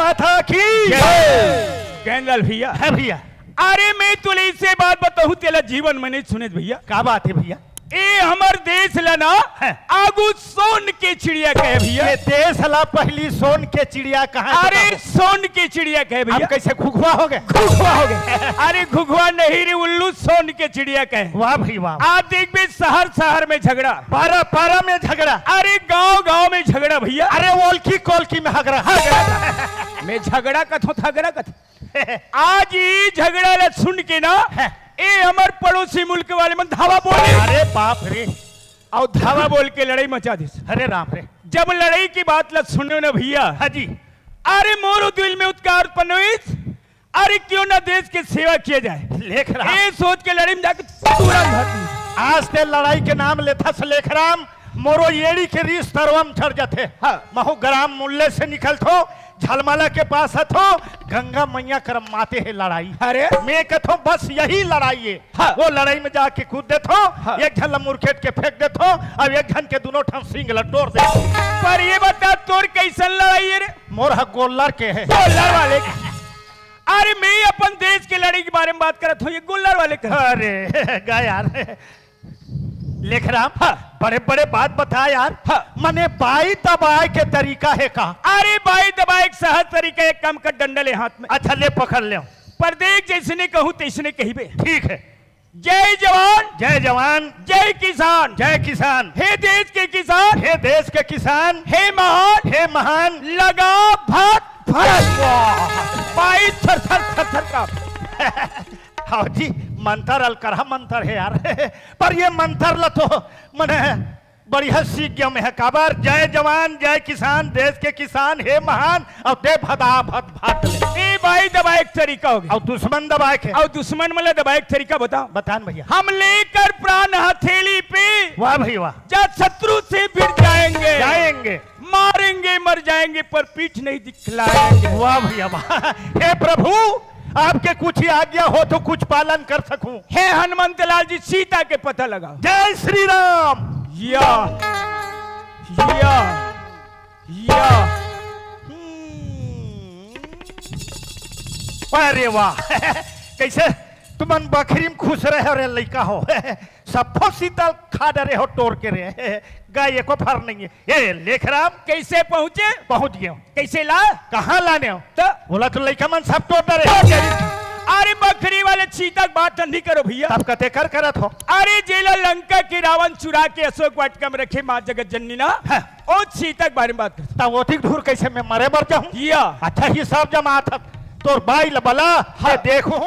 माता की कैंडल भैया है भैया। अरे मैं तुले इससे बात बताऊं तेरा जीवन में नहीं सुने भैया। क्या बात है भैया? ए हमर देश लना आगू सोन के चिड़िया कहे भैया। ये देश ला पहली सोन के चिड़िया कहाँ? अरे सोन के चिड़िया कहे भैया। कैसे घुघुआ हो गए? घुघुआ हो गए। अरे घुघुआ नहीं रे उल्लू सोन के चिड़िया कहे। वाह भाई वाह। आप देख भी शहर शहर में झगड़ा, पारा पारा में झगड़ा, अरे गांव गांव में झगड़ा भैया। अरे ओलकी कोलकी में हगड़ा मैं झगड़ा कथो थगड़ा कथो। आज ये झगड़ा ला सुन के ना ए हमार पड़ोसी मुल्क वाले मन धावा बोले। अरे बाप रे, और धावा बोल के लड़ाई मचा दी। अरे राम रे। जब लड़ाई की बात ला सुनो ना भैया, हाँ जी, अरे मोरो दिल में उत्कार उत्पन्न हुई, अरे क्यों ना देश की सेवा किया जाए। लेख राम ये सोच के लड़ाई में जाकर तुरंत भर्ती। आज ते लड़ाई के नाम लेथा से लेख राम मोरो येड़ी के रीस तरवम छड़ जाते। हाँ। महु ग्राम मूल्य से निकल थो झलमला के पास थो गंगा मैया करम माते है लड़ाई। अरे मैं कथो बस यही लड़ाई है। हाँ। वो लड़ाई में जाके कूद दे थो। हाँ। एक झल मुरखेट के फेंक दे थो और एक झन के दोनों ठन सिंग लटोर दे। पर ये बता तोर कैसन लड़ाई है रे? मोर हक गोल्लर के है। गोल्लर वाले का। अरे मैं अपन देश के लड़ाई के बारे में बात करत हूँ, ये गोल्लर वाले का। अरे गा यार लेख राम। हाँ। बड़े बड़े बात बता यार। हाँ। मने बाई दबाए के तरीका है का? अरे बाई दबा एक सहज तरीका, एक काम कर डंडा ले हाथ में। अच्छा ले पकड़ ले। पर देख जैसने कहूँ तैसने कहिबे। ठीक है। जय जवान जय जवान जय किसान। जय किसान। हे देश के किसान, हे देश के किसान, हे महान, हे महान। लगा भात भरत। बाई थर थर थर थर का। हाँ जी, मंत्र अलकरहा मंत्र है यार। पर ये मंत्र ला तो मने बढ़िया सीख गया में है। काबर जय जवान जय किसान, देश के किसान हे महान, और दे भदा भद भात ले। ए बाई दबा एक तरीका हो गया, और दुश्मन दबाए के। और दुश्मन मतलब दबा एक तरीका बताओ। बतान भैया। हम लेकर प्राण हथेली पे, वाह भाई वाह। जब शत्रु से भिड़ जाएंगे, जाएंगे मारेंगे मर जाएंगे, पर पीठ नहीं दिखलाएंगे। वाह भैया वाह। हे प्रभु आपके कुछ ही आज्ञा हो तो कुछ पालन कर सकूं। हे हनुमंत लाल जी सीता के पता लगाओ। जय श्री राम। या या या। अरे वाह कैसे तुमन बकरी में खुश रहे हो रे लड़का हो। सबको शीतल खा डरे हो टोर के रे। गाय को फर नहीं है। ये लेख राम कैसे पहुंचे? पहुंच गए। कैसे ला? कहाँ लाने हो? तो बोला तो लड़का मन सब टोर डरे। अरे बकरी वाले चीता बात ठंडी करो भैया। तब कते कर करत हो। अरे जेला लंका के रावण चुरा के अशोक वाटिका में रखे माँ जगत जननी ना, और सीता के बारे में बात करते। तब ओतिक धूर कैसे मैं मरे मर जाऊं? या अच्छा ही सब जमात तोर बाई बला। हाँ। देखो